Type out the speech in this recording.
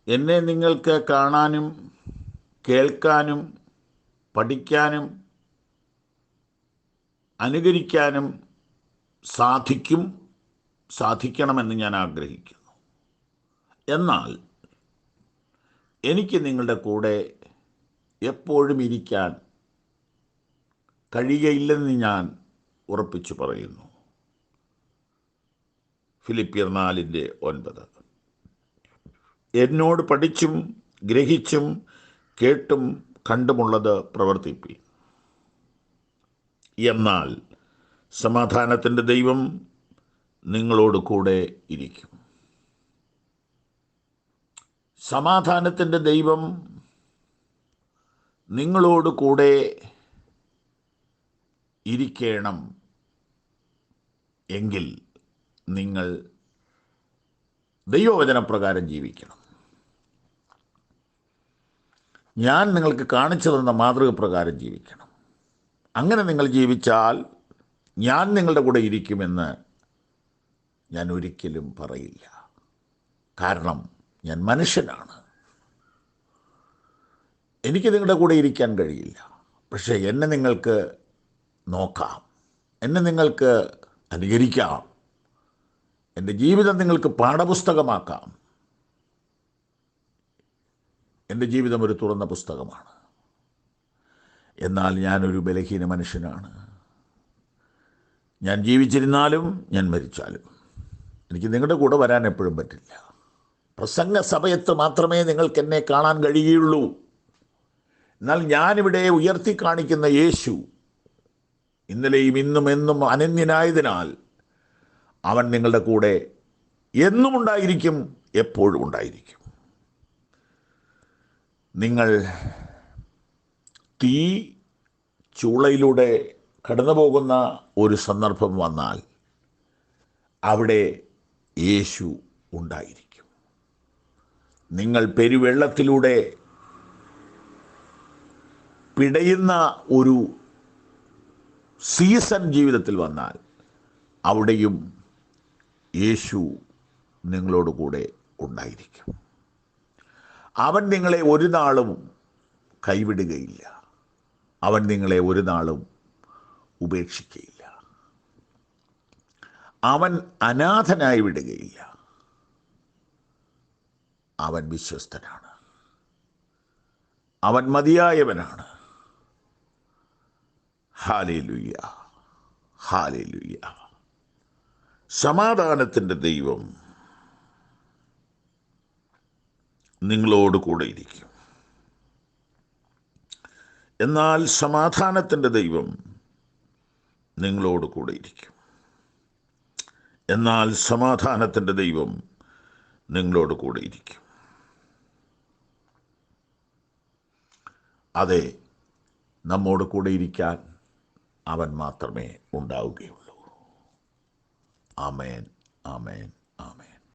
എന്നെ നിങ്ങൾക്ക് കാണാനും കേൾക്കാനും പഠിക്കാനും അനുകരിക്കാനും സാധിക്കണമെന്ന് ഞാൻ ആഗ്രഹിക്കുന്നു. എന്നാൽ എനിക്ക് നിങ്ങളുടെ കൂടെ എപ്പോഴും ഇരിക്കാൻ കഴിയുകയില്ലെന്ന് ഞാൻ ഉറപ്പിച്ചു പറയുന്നു. ഫിലിപ്പിയർ 4:9. എന്നോട് പഠിച്ചും ഗ്രഹിച്ചും കേട്ടും കണ്ടുമുള്ളത് പ്രവർത്തിപ്പി. എന്നാൽ സമാധാനത്തിൻ്റെ ദൈവം നിങ്ങളോട് കൂടെ ഇരിക്കും. സമാധാനത്തിൻ്റെ ദൈവം നിങ്ങളോട് കൂടെ ഇരിക്കണം എങ്കിൽ നിങ്ങൾ ദൈവവചനപ്രകാരം ജീവിക്കണം. ഞാൻ നിങ്ങൾക്ക് കാണിച്ചു തന്ന മാതൃക പ്രകാരം ജീവിക്കണം. അങ്ങനെ നിങ്ങൾ ജീവിച്ചാൽ ഞാൻ നിങ്ങളുടെ കൂടെ ഇരിക്കുമെന്ന് ഞാൻ ഒരിക്കലും പറയില്ല. കാരണം ഞാൻ മനുഷ്യനാണ്. എനിക്ക് നിങ്ങളുടെ കൂടെ ഇരിക്കാൻ കഴിയില്ല. പക്ഷേ എന്നെ നിങ്ങൾക്ക് നോക്കാം, എന്നെ നിങ്ങൾക്ക് അനുകരിക്കാം, എൻ്റെ ജീവിതം നിങ്ങൾക്ക് പാഠപുസ്തകമാക്കാം. എൻ്റെ ജീവിതം ഒരു തുറന്ന പുസ്തകമാണ്. എന്നാൽ ഞാനൊരു ബലഹീന മനുഷ്യനാണ്. ഞാൻ ജീവിച്ചിരുന്നാലും ഞാൻ മരിച്ചാലും എനിക്ക് നിങ്ങളുടെ കൂടെ വരാൻ എപ്പോഴും പറ്റില്ല. പ്രസംഗ സമയത്ത് മാത്രമേ നിങ്ങൾക്ക് എന്നെ കാണാൻ കഴിയുകയുള്ളൂ. എന്നാൽ ഞാനിവിടെ ഉയർത്തി കാണിക്കുന്ന യേശു ഇന്നലെയും ഇന്നും എന്നും അനന്യനായതിനാൽ അവൻ നിങ്ങളുടെ കൂടെ എന്നും ഉണ്ടായിരിക്കും, എപ്പോഴും ഉണ്ടായിരിക്കും. നിങ്ങൾ തീ ചൂളയിലൂടെ കടന്നു പോകുന്ന ഒരു സന്ദർഭം വന്നാൽ അവിടെ യേശു ഉണ്ടായിരിക്കും. നിങ്ങൾ പെരുവെള്ളത്തിലൂടെ പിടയുന്ന ഒരു സീസൺ ജീവിതത്തിൽ വന്നാൽ അവിടെയും യേശു നിങ്ങളോട് കൂടെ ഉണ്ടായിരിക്കും. അവൻ നിങ്ങളെ ഒരു നാളും കൈവിടുകയില്ല. അവൻ നിങ്ങളെ ഒരു നാളും ഉപേക്ഷിക്കുകയില്ല. അവൻ അനാഥനായി വിടുകയില്ല. അവൻ വിശ്വസ്തനാണ്. അവൻ മതിയായവനാണ്. Hallelujah, hallelujah. സമാധാനത്തിൻ്റെ ദൈവം നിങ്ങളോട് കൂടെ ഇരിക്കും. എന്നാൽ സമാധാനത്തിൻ്റെ ദൈവം നിങ്ങളോട് കൂടെ ഇരിക്കും. എന്നാൽ സമാധാനത്തിൻ്റെ ദൈവം നിങ്ങളോട് കൂടെ ഇരിക്കും. അതെ, നമ്മോട് കൂടെ ഇരിക്കാൻ അവൻ മാത്രമേ ഉണ്ടാവുകയുള്ളൂ. ആമേൻ, ആമേൻ.